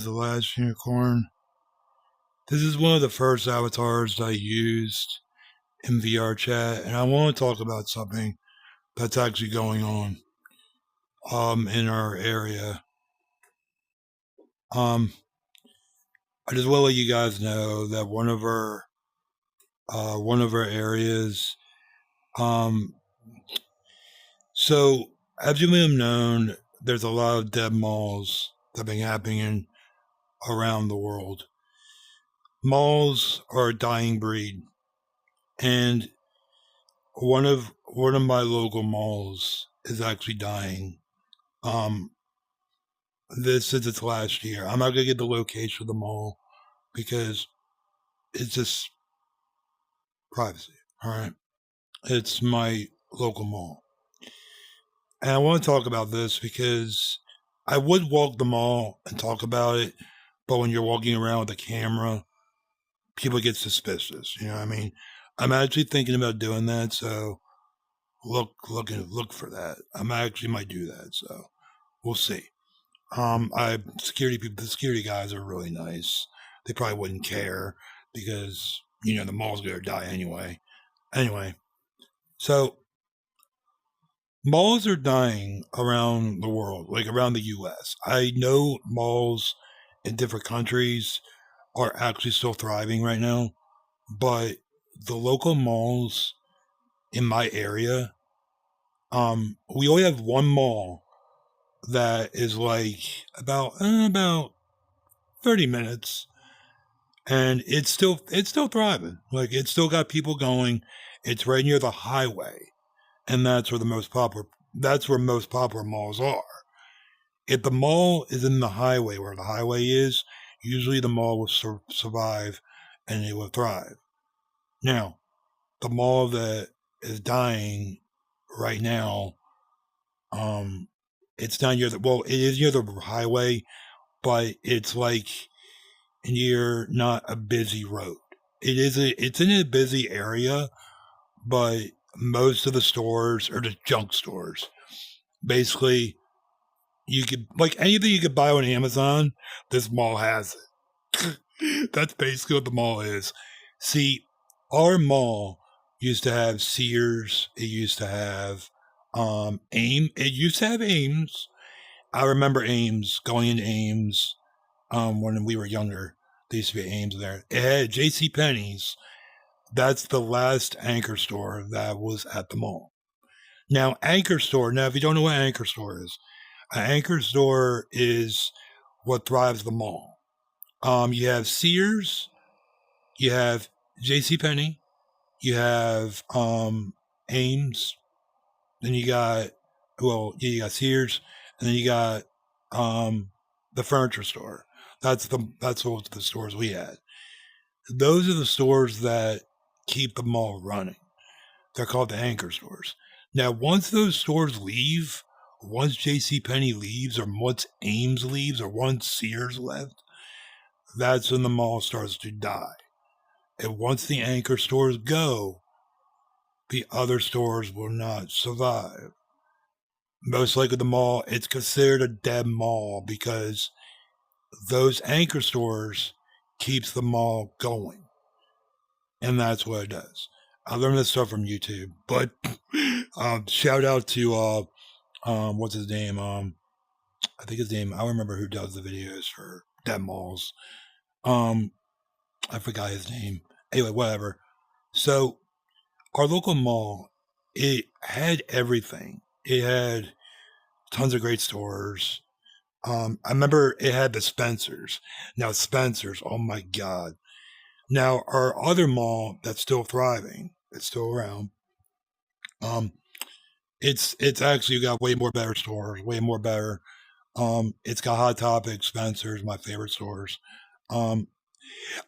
The Last Unicorn. This is one of the first avatars I used in VR chat, and I want to talk about something that's actually going on in our area. Um I just want to let you guys know that one of our areas um so as you may have known, there's a lot of dead malls that have been happening around the world. Malls are a dying breed, and one of my local malls is actually dying. Um, this is its last year. I'm not gonna get the location of the mall because it's just privacy. All right, it's my local mall, and I want to talk about this because I would walk the mall and talk about it, but when you're walking around with a camera, people get suspicious. You know what I mean? I'm actually thinking about doing that, so look for that. I actually might do that, so we'll see. The security guys are really nice. They probably wouldn't care because the mall's gonna die anyway. Anyway, so malls are dying around the world, like around the U.S. I know malls in different countries are actually still thriving right now, but the local malls in my area, we only have one mall that is like about 30 minutes, and it's still thriving. Like, it's still got people going. It's right near the highway, and that's where most popular malls are. If the mall is in the highway, where the highway is, usually the mall will survive and it will thrive. Now, the mall that is dying right now, um it's not near the well it is near the highway, but it's like near not a busy road. It's in a busy area, but most of the stores are just junk stores. Basically, you could, like, anything you could buy on Amazon, this mall has it. That's basically what the mall is. See, our mall used to have Sears. It used to have It used to have Ames. I remember Ames, going into Ames when we were younger. There used to be Ames there. It had J.C. Penney's. That's the last anchor store that was at the mall. Now, anchor store. Now, if you don't know what anchor store is, an anchor store is what drives the mall. You have Sears, you have J.C. Penney, you have Ames, then you got Sears, and then you got um, the furniture store. That's what the stores we had. Those are the stores that keep the mall running. They're called the anchor stores. Now, once those stores leave, once J.C. Penney leaves, or once Ames leaves, or once Sears left, that's when the mall starts to die. And once the anchor stores go, the other stores will not survive. Most likely, the mall, it's considered a dead mall because those anchor stores keeps the mall going, and that's what it does. I learned this stuff from YouTube, but shout out to what's his name? I think his name. I don't remember who does the videos for dead malls. Um, I forgot his name. Anyway, whatever. So our local mall, it had everything. It had tons of great stores. I remember it had the Spencers. Now Spencers, oh my god. Now our other mall that's still thriving, it's still around. Um, it's actually got way more better stores, way more better. It's got Hot Topic, Spencers, my favorite stores. Um,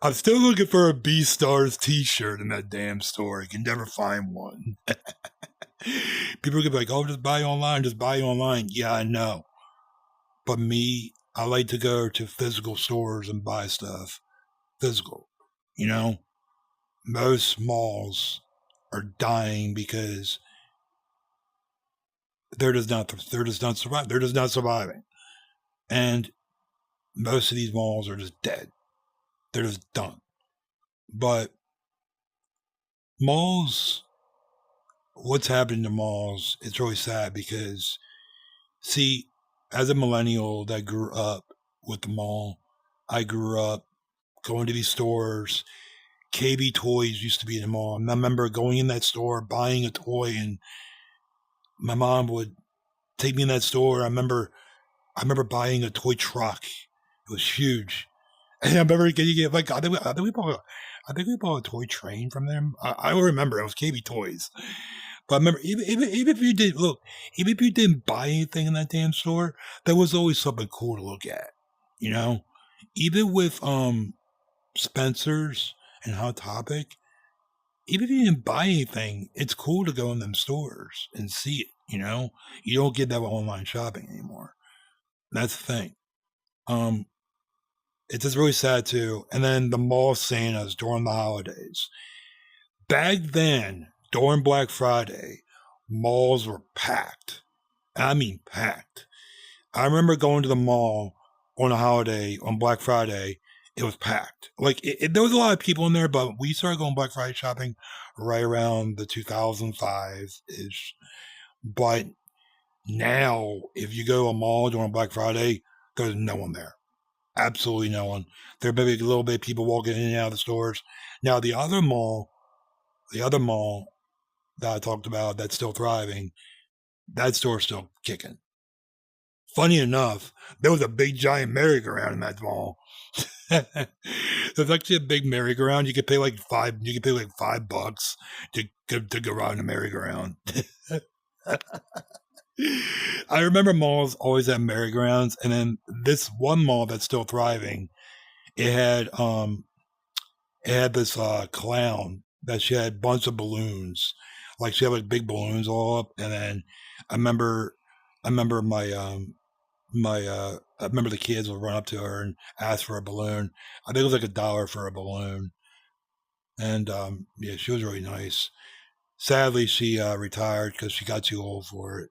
I'm still looking for a B Stars T-shirt in that damn store. You can never find one. People are gonna be like, "Oh, just buy online, just buy online." Yeah, I know, but me, I like to go to physical stores and buy stuff physical. You know, most malls are dying because they're just not surviving. They're just not surviving, and most of these malls are just dead. They're just done. But malls, what's happening to malls, it's really sad because, see, as a millennial that grew up with the mall, I grew up going to these stores. KB Toys used to be in the mall. And I remember going in that store, buying a toy, and my mom would take me in that store. I remember buying a toy truck. It was huge. And I remember getting it like I think we bought a toy train from them. I don't remember. It was KB Toys. But I remember even if you did look, even if you didn't buy anything in that damn store, there was always something cool to look at. You know? Even with Spencer's and Hot Topic, even if you didn't buy anything, it's cool to go in them stores and see it, you know? You don't get that with online shopping anymore. That's the thing. Um, it's just really sad too. And then the mall Santas during the holidays. Back then, during Black Friday, malls were packed. I mean packed. I remember going to the mall on a holiday on Black Friday. It was packed. Like there was a lot of people in there, but we started going Black Friday shopping right around the 2005 ish. But now, if you go to a mall during Black Friday, there's no one there. Absolutely no one. There may be a little bit of people walking in and out of the stores. Now, the other mall that I talked about that's still thriving, that store's still kicking. Funny enough, there was a big giant merry-go-round in that mall. There's actually a big merry-go-round. You could pay like $5 to go around the merry-go-round. I remember malls always had merry-go-rounds, and then this one mall that's still thriving, it had this clown that she had a bunch of balloons, like she had like big balloons all up, and then I remember I remember I remember the kids would run up to her and ask for a balloon. I think it was like $1 for a balloon, and yeah, she was really nice. Sadly, she retired because she got too old for it.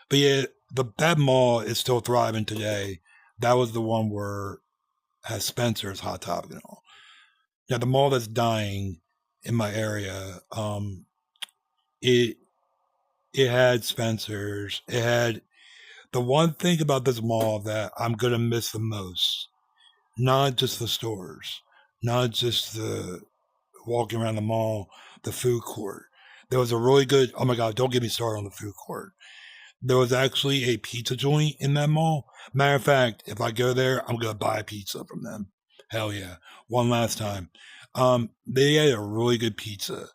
But yeah, that mall is still thriving today. That was the one where has Spencer's Hot Topic and all. Now the mall that's dying in my area, it it had Spencer's. It had the one thing about this mall that I'm gonna miss the most. Not just the stores, not just the walking around the mall, the food court. There was a really good. Oh my god! Don't get me started on the food court. There was actually a pizza joint in that mall. Matter of fact, if I go there, I'm gonna buy a pizza from them. Hell yeah. One last time. They had a really good pizza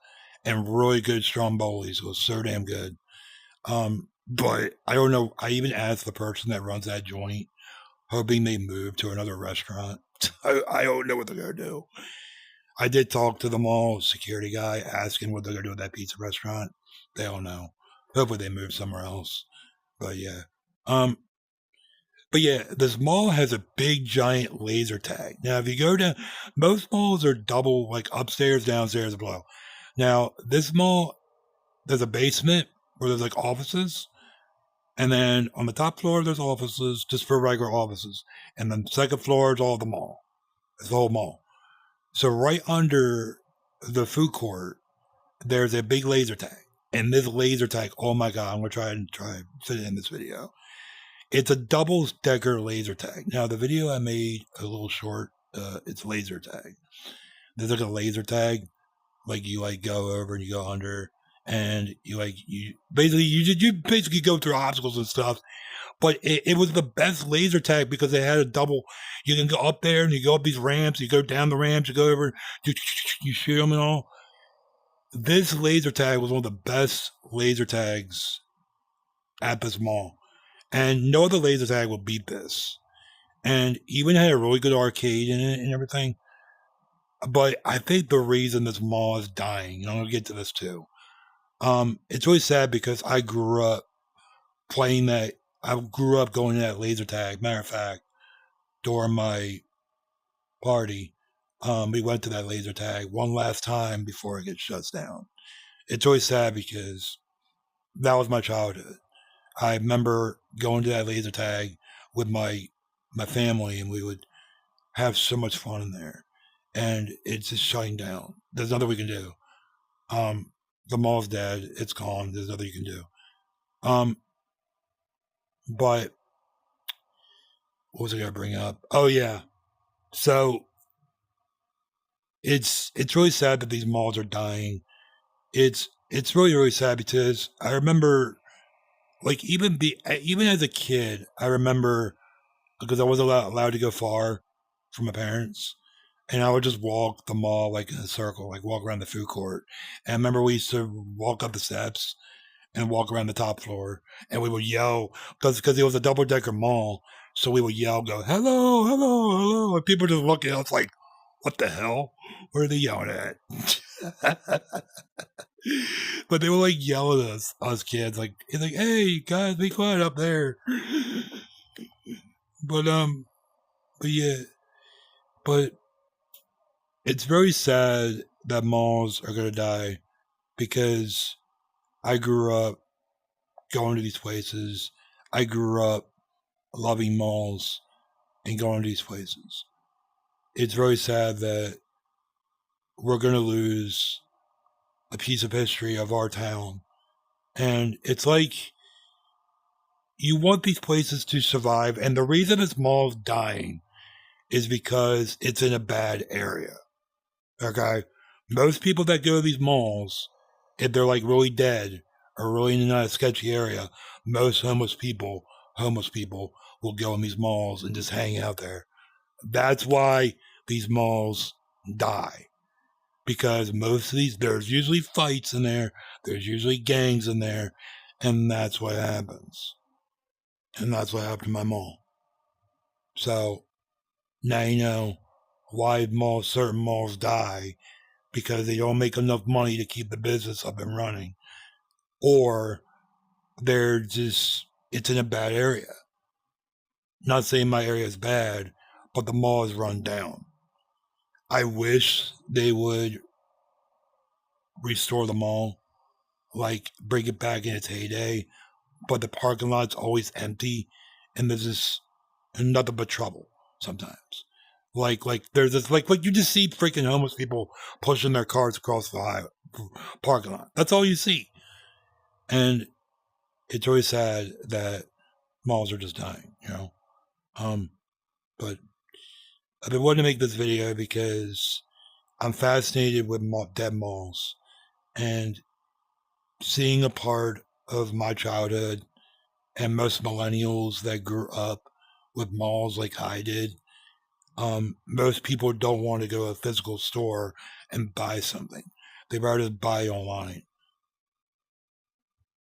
and really good strombolis. It was so damn good. But I don't know. I even asked the person that runs that joint, hoping they move to another restaurant. I don't know what they're gonna do. I did talk to the mall security guy asking what they're gonna do with that pizza restaurant. They don't know. Hopefully they move somewhere else. But yeah. Um, but yeah, this mall has a big giant laser tag. Now, if you go down, most malls are double, like upstairs, downstairs, below. Now, this mall, there's a basement where there's like offices, and then on the top floor there's offices just for regular offices, and then the second floor is all the mall. It's the whole mall. So right under the food court, there's a big laser tag. And this laser tag, oh my god, I'm gonna try and fit it in this video. It's a double decker laser tag. Now the video I made a little short. It's laser tag. There's like a laser tag, like you like go over and you go under, and you basically go through obstacles and stuff. But it was the best laser tag because it had a double. You can go up there and you go up these ramps. You go down the ramps. You go over. You shoot them and all. This laser tag was one of the best laser tags at this mall, and no other laser tag will beat this. And even had a really good arcade in it and everything. But I think the reason this mall is dying, and I'm gonna get to this too. It's really sad because I grew up playing that. I grew up going to that laser tag. Matter of fact, during my party, we went to that laser tag one last time before it gets shut down. It's really sad because that was my childhood. I remember going to that laser tag with my my family, and we would have so much fun in there. And it's just shutting down. There's nothing we can do. The mall's dead. It's gone. There's nothing you can do. Um, but what was I gonna bring up? Oh yeah. So it's really sad that these malls are dying. It's really sad because I remember, like, even as a kid, I remember, because I wasn't allowed to go far from my parents, and I would just walk the mall like in a circle, like walk around the food court. And I remember we used to walk up the steps and walk around the top floor, and we would yell because it was a double decker mall, so we would yell, go hello, hello, hello, and people just looking at us like, what the hell? What are they yelling at? But they would like yell at us kids, like it's like, hey guys, be quiet up there. But but yeah, but it's very sad that malls are gonna die because I grew up going to these places. I grew up loving malls and going to these places. It's very sad that we're gonna lose a piece of history of our town. And it's like you want these places to survive, and the reason this mall's dying is because it's in a bad area. Okay? Most people that go to these malls, if they're like really dead or really in a sketchy area, most homeless people will go in these malls and just hang out there. That's why these malls die. Because most of these, there's usually fights in there, there's usually gangs in there, and that's what happens. And that's what happened to my mall. So now you know why certain malls die, because they don't make enough money to keep the business up and running, or it's in a bad area. Not saying my area is bad, but the mall is run down. I wish they would restore the mall, like bring it back in its heyday, but the parking lot's always empty, and there's just nothing but trouble sometimes. Like there's this like you just see freaking homeless people pushing their cars across the parking lot. That's all you see, and it's really sad that malls are just dying. Um, but I've been wanting to make this video because I'm fascinated with dead malls, and seeing a part of my childhood and most millennials that grew up with malls like I did. Most people don't want to go to a physical store and buy something. They'd rather buy online.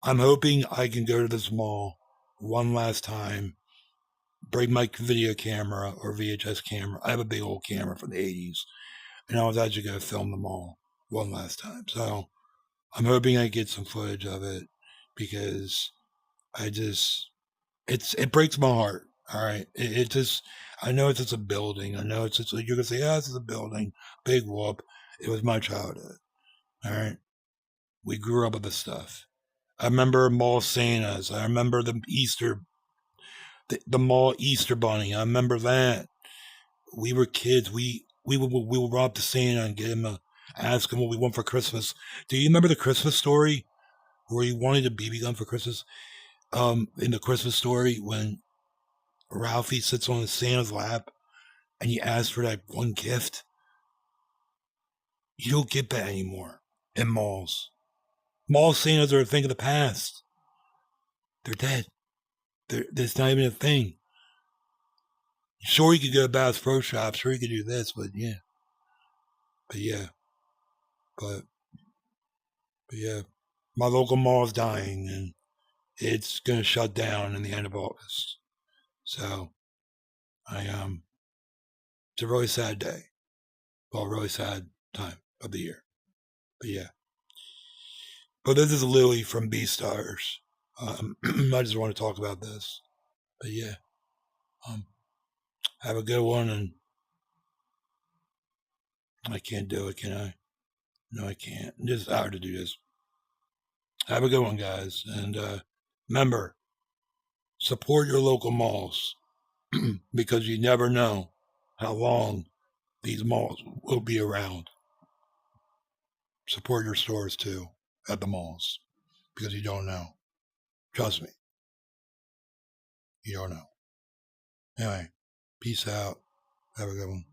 I'm hoping I can go to this mall one last time, bring my video camera or VHS camera. I have a big old camera from the 80s, and I was actually going to film the mall one last time. So I'm hoping I get some footage of it, because I just, it breaks my heart. All right. It just, I know it's just a building. I know it's just, you're going to say, yeah, this is a building. Big whoop. It was my childhood. All right. We grew up with this stuff. I remember mall Santas. I remember the mall Easter Bunny. I remember that. We were kids. We would run up to Santa and get him ask him what we want for Christmas. Do you remember the Christmas story where he wanted a BB gun for Christmas? In the Christmas story, when Ralphie sits on Santa's lap and he asks for that one gift, you don't get that anymore in malls. Mall Santas are a thing of the past. They're dead. There's not even a thing. Sure, you could go to Bass Pro Shop. Sure, you could do this, but yeah. But yeah. But, but yeah. My local mall is dying, and it's going to shut down in the end of August. So, it's a really sad day. Well, a really sad time of the year. But yeah. But this is Louie from BeStars. I just want to talk about this. But yeah. Have a good one, and I can't do it, can I? No, I can't. I'm just out to do this. Have a good one, guys. And remember, support your local malls. because you never know how long these malls will be around. Support your stores too at the malls because you don't know. Trust me, you don't know. Anyway, peace out. Have a good one.